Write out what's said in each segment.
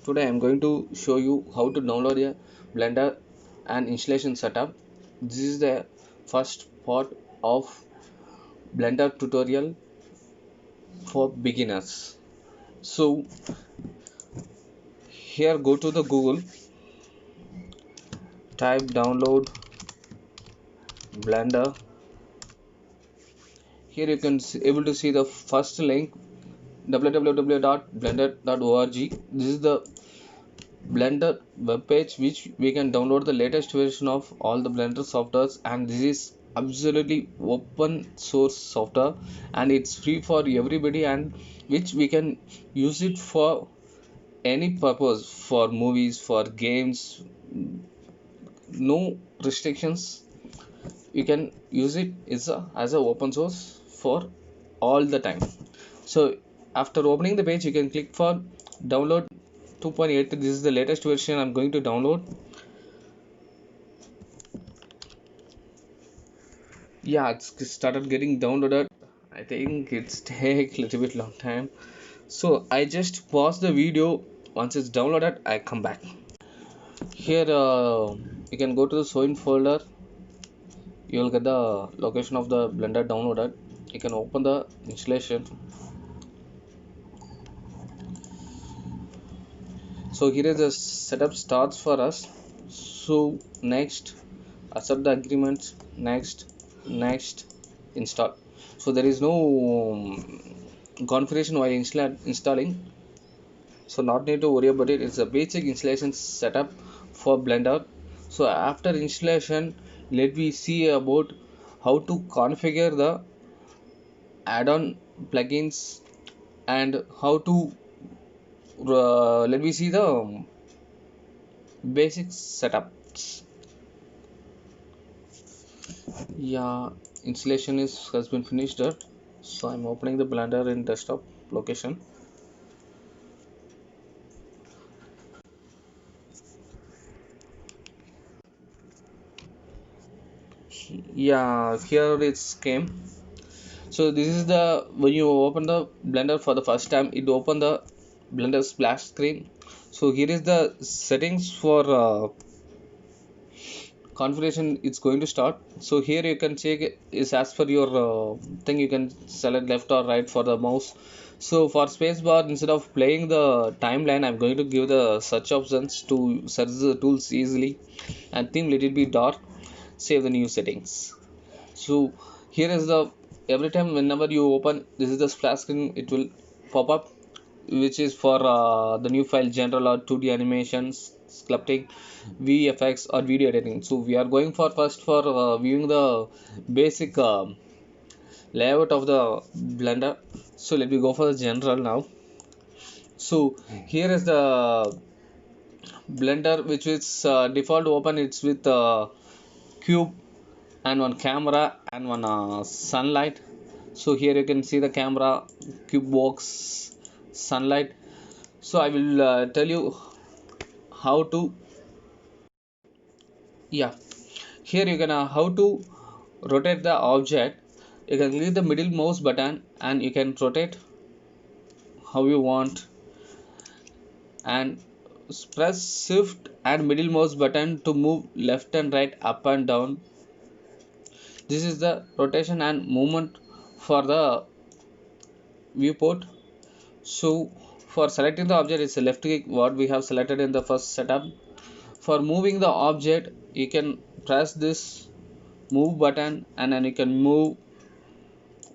Today I'm going to show you how to download a Blender and installation setup. This is the first part of Blender tutorial for beginners. So here go to the Google, type download Blender. Here you can able to see the first link www.blender.org. This is the Blender web page which we can download the latest version of all the Blender softwares, and this is absolutely open source software and it's free for everybody, and which we can use it for any purpose, for movies, for games, no restrictions. You can use it as a open source for all the time. So after opening the page you can click for download 2.8. This is the latest version I'm going to download. Yeah, it's started getting downloaded. I think it's take a little bit long time, so I just pause the video. Once it's downloaded I come back here. You can go to the soin folder. You will get the location of the Blender downloaded. You can open the installation. So here is the setup starts for us. So next, accept the agreements, next, install. So there is no configuration while installing, so not need to worry about it. It's a basic installation setup for Blender. So after installation, let me see about how to configure the add-on plugins and how to let me see the basic setups. Yeah, installation has been finished. So I'm opening the Blender in desktop location. Yeah, here it's came. So this is the when you open the Blender for the first time, it open the Blender splash screen. So here is the settings for configuration. It's going to start. So here you can check is as per your thing. You can select left or right for the mouse. So for spacebar, instead of playing the timeline, I'm going to give the search options to search the tools easily, and theme let it be dark. Save the new settings. So here is the every time whenever you open this is the splash screen, it will pop up, which is for the new file general or 2D animations, sculpting, VFX or video editing. So we are going for first for viewing the basic layout of the Blender. So let me go for the general now. So here is the Blender, which is default open. It's with cube and one camera and one sunlight. So here you can see the camera, cube box, sunlight. So I will tell you how to, yeah, here you can how to rotate the object. You can click the middle mouse button and you can rotate how you want, and press shift and middle mouse button to move left and right, up and down. This is the rotation and movement for the viewport. So for selecting the object, it's a left click what we have selected in the first setup. For moving the object, you can press this move button and then you can move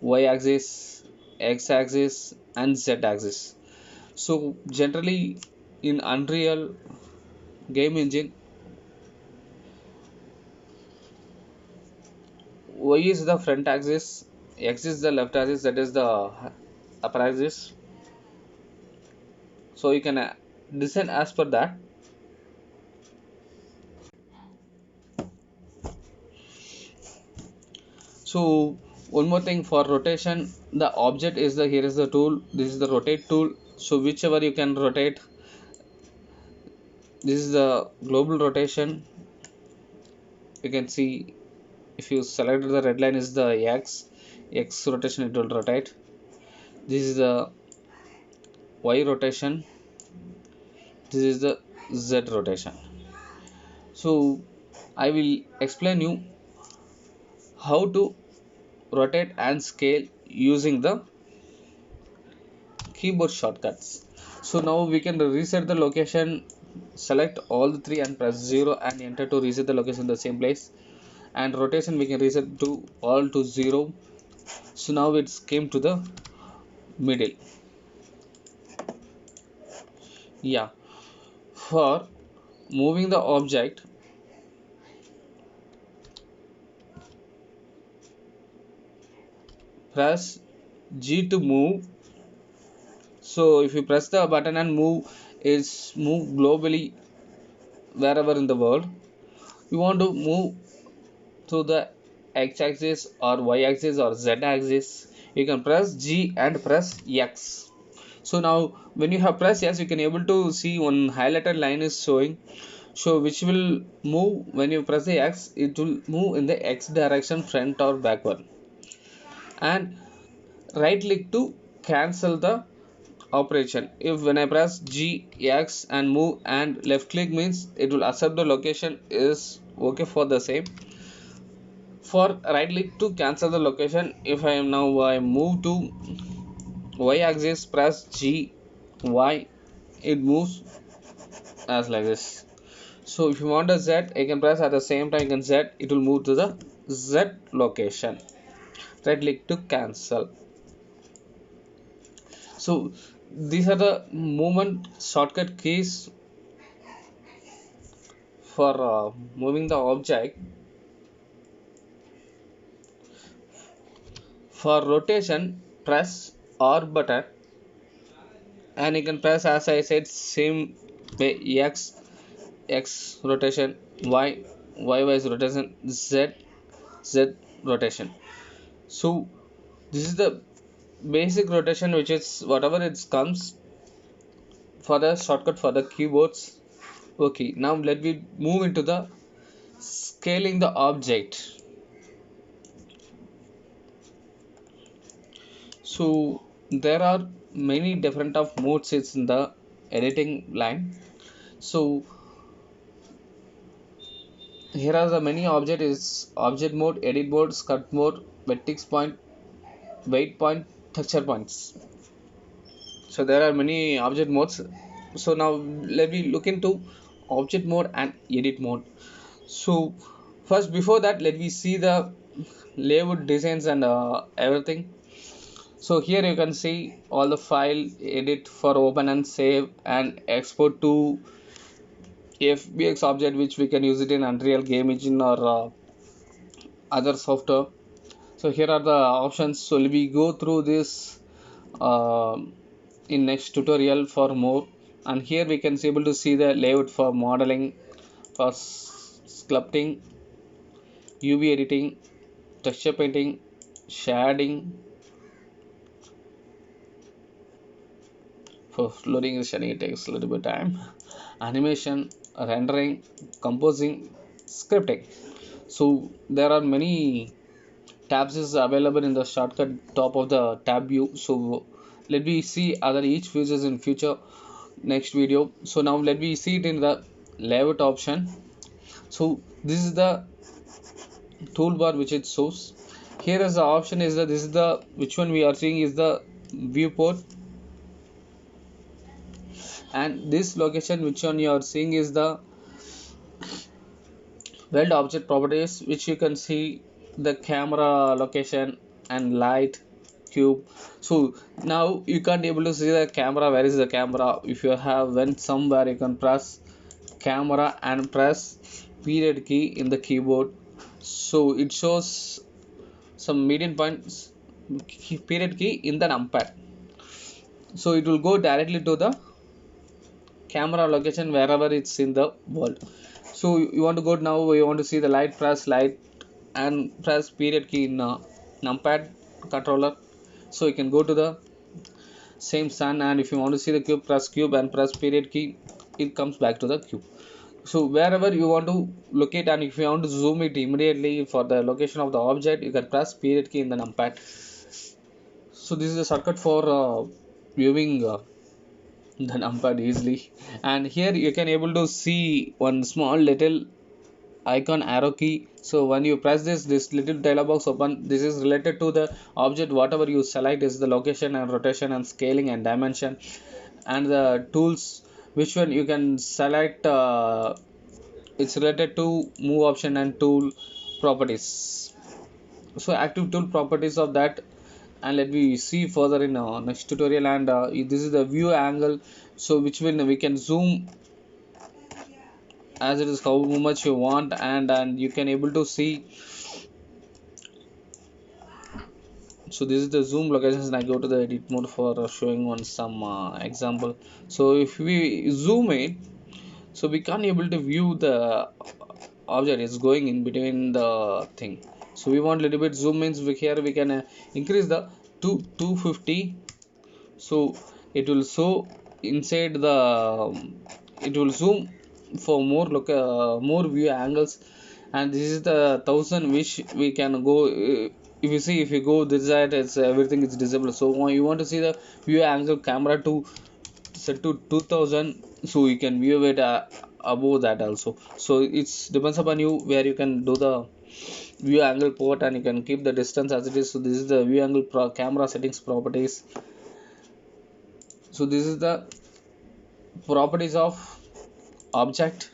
y axis, x axis and z axis. So generally in Unreal game engine, y is the front axis, x is the left axis, that is the upper axis. So you can design as per that. So one more thing for rotation, the object is the here is the tool. This is the rotate tool. So whichever you can rotate. This is the global rotation. You can see if you select the red line is the x rotation, it will rotate. This is the y rotation. This is the Z rotation. So I will explain you how to rotate and scale using the keyboard shortcuts. So now we can reset the location, select all the three and press 0 and enter to reset the location in the same place. And rotation we can reset to all to 0. So now it's came to the middle. Yeah, for moving the object, press G to move. So if you press the button and move, it's move globally wherever in the world. You want to move to the x axis or y axis or z axis, you can press G and press X. So now when you have pressed X, you can able to see one highlighted line is showing, so which will move when you press the X, it will move in the X direction, front or backward. And right click to cancel the operation. If when I press G, X and move, and left click means it will accept the location is okay for the same. For right click to cancel the location, if I am now I move to y axis, press G, Y, it moves as like this. So if you want a Z, you can press at the same time, you can Z, it will move to the Z location. Right click to cancel. So these are the movement shortcut keys for moving the object. For rotation, press R button, and you can press as I said same way X rotation, Y is rotation, Z rotation. So this is the basic rotation, which is whatever it comes for the shortcut for the keyboards. Okay, now let me move into the scaling the object. So there are many different of modes it's in the editing line. So here are the many object is object mode, edit mode, cut mode, vertex point, weight point, texture points. So there are many object modes. So now let me look into object mode and edit mode. So first, before that, let me see the layout designs and everything. So here you can see all the file, edit for open and save and export to FBX object, which we can use it in Unreal Game Engine or other software. So here are the options. So we go through this uh, in next tutorial for more. And here we can see able to see the layout for modeling, for sculpting, UV editing, texture painting, shading. For loading and shading, it takes a little bit of time. Animation, rendering, composing, scripting. So there are many tabs is available in the shortcut top of the tab view. So let me see other each features in future next video. So now let me see it in the layout option. So this is the toolbar which it shows. Here is the option is that this is the which one we are seeing is the viewport, and this location which one you are seeing is the weld object properties, which you can see the camera location and light cube. So now you can't able to see the camera. Where is the camera? If you have went somewhere, you can press camera and press period key in the keyboard. So it shows some median points period key in the numpad. So it will go directly to the camera location wherever it's in the world. So you want to go now, you want to see the light, press light and press period key in numpad controller. So you can go to the same sun, and if you want to see the cube, press cube and press period key, it comes back to the cube. So wherever you want to locate, and if you want to zoom it immediately for the location of the object, you can press period key in the numpad. So this is a shortcut for viewing the numpad easily. And here you can able to see one small little icon arrow key. So when you press this little dialog box open. This is related to the object. Whatever you select is the location and rotation and scaling and dimension. And the tools, which one you can select, it's related to move option and tool properties. So active tool properties of that. And let me see further in next tutorial. And this is the view angle, so which will we can zoom as it is how much you want. And you can able to see. So this is the zoom locations, and I go to the edit mode for showing one some example. So if we zoom it, so we can't able to view the object is going in between the thing. So we want little bit zoom means here we can increase the to 250. So it will show inside the it will zoom for more look more view angles. And this is the 1000 which we can go. If you see, if you go this side, it's everything is disabled. So when you want to see the view angle camera to set to 2000, so you can view it above that also. So it's depends upon you where you can do the view angle port, and you can keep the distance as it is. So this is the view angle camera settings properties. So this is the properties of object,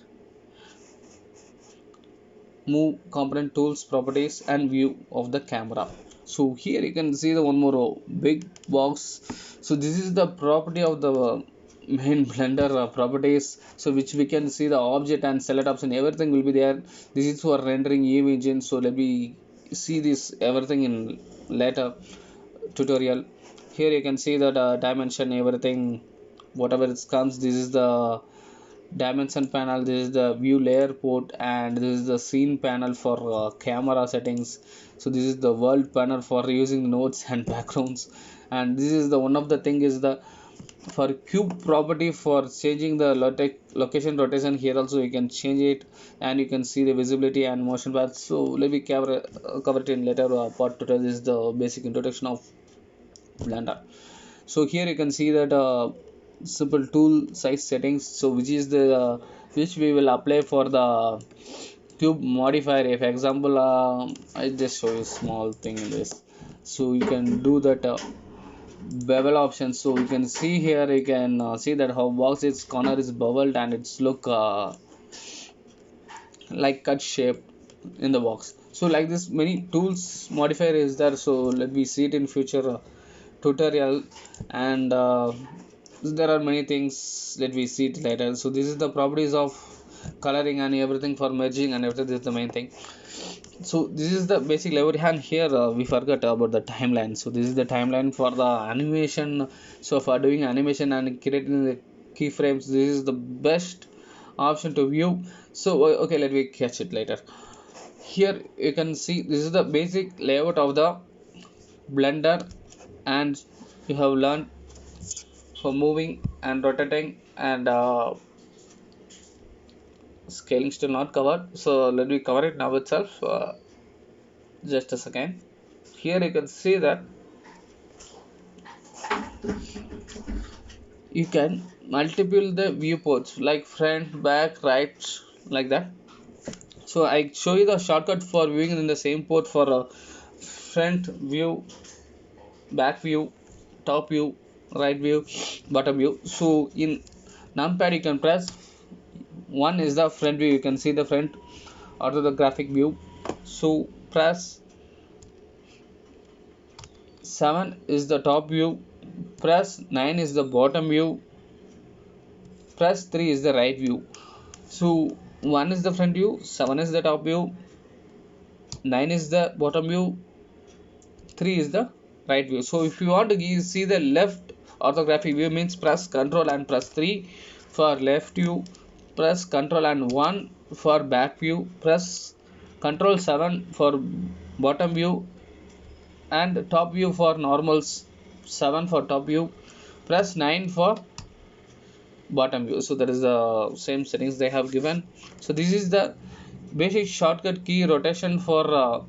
move component tools properties, and view of the camera. So here you can see the one more big box. So this is the property of the main blender properties, so which we can see the object and select option, everything will be there. This is for rendering engine. So let me see this everything in later tutorial. Here you can see that dimension, everything, whatever it comes. This is the dimension panel, this is the view layer port, and this is the scene panel for camera settings. So this is the world panel for using nodes and backgrounds. And this is the one of the thing is the for cube property for changing the location rotation. Here also you can change it, and you can see the visibility and motion path. So let me cover it in later part tutorial. This is the basic introduction of blender. So here you can see that simple tool size settings, so which is the which we will apply for the cube modifier. If example I just show you small thing in this. So you can do that bevel option. So you can see here, you can see that how box its corner is beveled, and it's look like cut shape in the box. So like this many tools modifier is there. So let me see it in future tutorial. And there are many things, let me see it later. So this is the properties of coloring and everything for merging and everything. This is the main thing. So this is the basic level. And here we forgot about the timeline. So this is the timeline for the animation. So for doing animation and creating the keyframes, this is the best option to view. So okay, let me catch it later. Here you can see this is the basic layout of the blender, and you have learned for moving and rotating, and scaling still not covered. So let me cover it now itself. Just a second. Here you can see that you can multiple the viewports like front, back, right, like that. So I show you the shortcut for viewing in the same port for front view, back view, top view, right view, bottom view. So in numpad you can press 1 is the front view, you can see the front orthographic view. So press 7 is the top view, press 9 is the bottom view, press 3 is the right view. So 1 is the front view, 7 is the top view, 9 is the bottom view, 3 is the right view. So if you want to see the left orthographic view, means press Ctrl and press 3 for left view, press Ctrl and 1 for back view, press Ctrl 7 for bottom view, and top view for normals 7 for top view, press 9 for bottom view. So that is the same settings they have given. So this is the basic shortcut key rotation for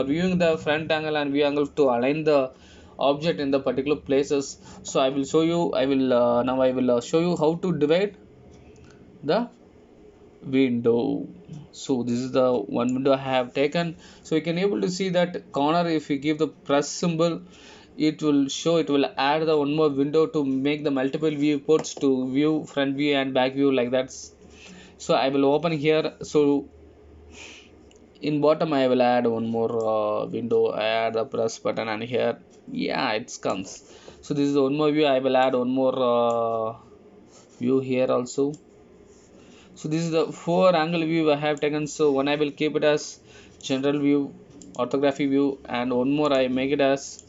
viewing the front angle and view angle to align the object in the particular places. So I will show you, now I will show you how to divide the window. So this is the one window I have taken. So you can able to see that corner, if you give the press symbol, it will show, it will add the one more window to make the multiple viewports to view front view and back view like that. So I will open here. So in bottom I will add one more window. I add the press button, and here, yeah, it comes. So this is one more view. I will add one more view here also. So this is the 4 angle view I have taken. So one I will keep it as general view, orthography view, and one more I make it as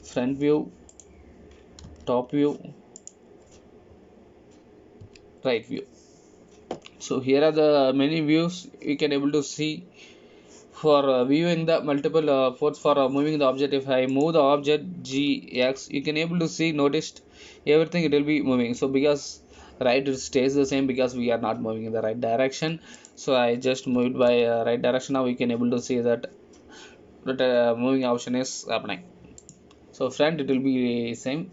front view, top view, right view. So here are the many views you can able to see for viewing the multiple ports for moving the object. If I move the object GX, you can able to see, noticed everything, it will be moving. So because right, it stays the same because we are not moving in the right direction. So I just moved by right direction. Now we can able to see that moving option is happening. So front, it will be same.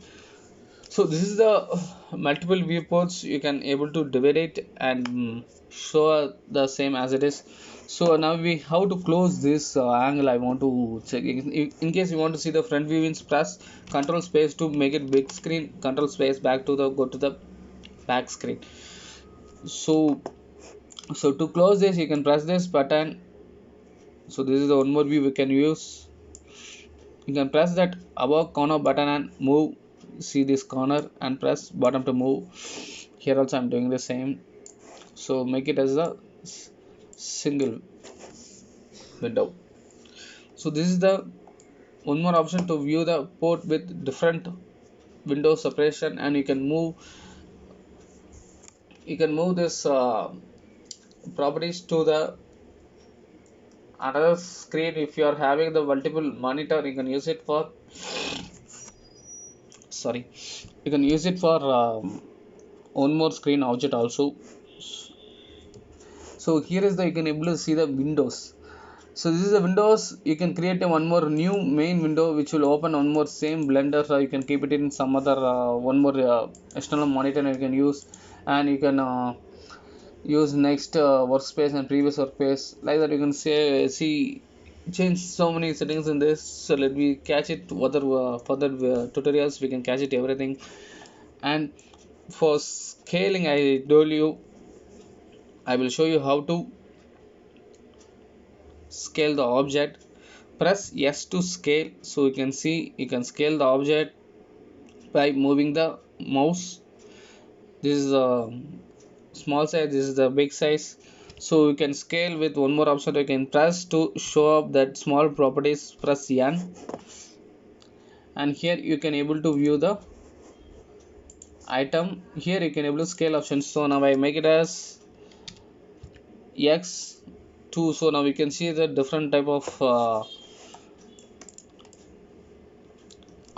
So this is the multiple viewports. You can able to divide it and show the same as it is. So now we how to close this angle. I want to check in case you want to see the front view, means press control space to make it big screen, control space back to the go to the back screen. So to close this, you can press this button. So this is the one more view we can use. You can press that above corner button and move, see this corner, and press bottom to move. Here also I'm doing the same. So make it as a single window. So this is the one more option to view the port with different window separation, and you can move this properties to the another screen. If you are having the multiple monitor, you can use it for you can use it for one more screen object also. So here is the, you can able to see the windows. So this is the windows. You can create a one more new main window which will open one more same blender. So you can keep it in some other one more external monitor you can use, and you can use next workspace and previous workspace like that. You can say see change so many settings in this. So let me catch it other further tutorials we can catch it everything. And for scaling, I told you I will show you how to scale the object. Press S to scale. So you can see you can scale the object by moving the mouse. This is the small size, this is the big size. So you can scale with one more option. You can press to show up that small properties, press N, and here you can able to view the item. Here you can able to scale options. So now I make it as X2. So now we can see the different type of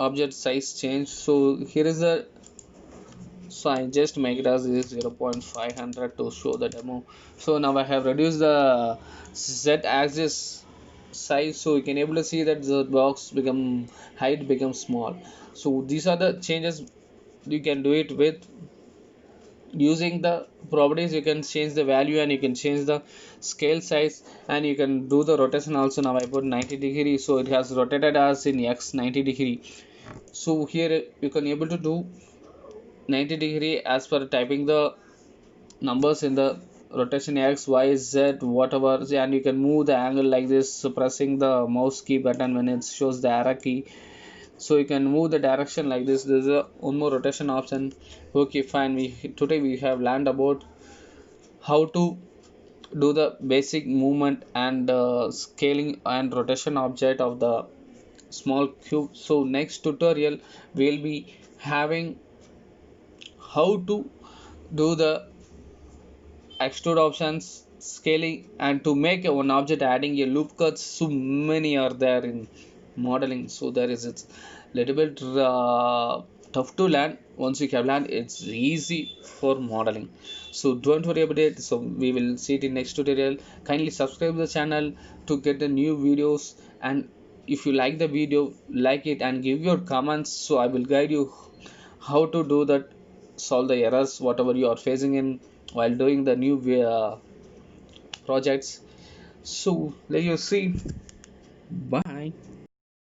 object size change. So here is the, so I just make it as 0.500 to show the demo. So now I have reduced the Z axis size, so you can able to see that the box become height becomes small. So these are the changes you can do it with using the properties. You can change the value and you can change the scale size, and you can do the rotation also. Now I put 90 degree, so it has rotated as in X 90 degree. So here you can able to do 90 degree as per typing the numbers in the rotation X, Y, Z, whatever, and you can move the angle like this, so pressing the mouse key button when it shows the arrow key. So you can move the direction like this. There's a one more rotation option. Okay, fine. Today we have learned about how to do the basic movement and scaling and rotation object of the small cube. So next tutorial we'll be having how to do the extrude options, scaling, and to make one object adding a loop cuts. So many are there in modeling. So there is, it's little bit tough to learn. Once you have learned, it's easy for modeling. So don't worry about it. So we will see it in next tutorial. Kindly subscribe the channel to get the new videos, and if you like the video, like it and give your comments, so I will guide you how to do that, solve the errors whatever you are facing in while doing the new projects. So let you see. Bye.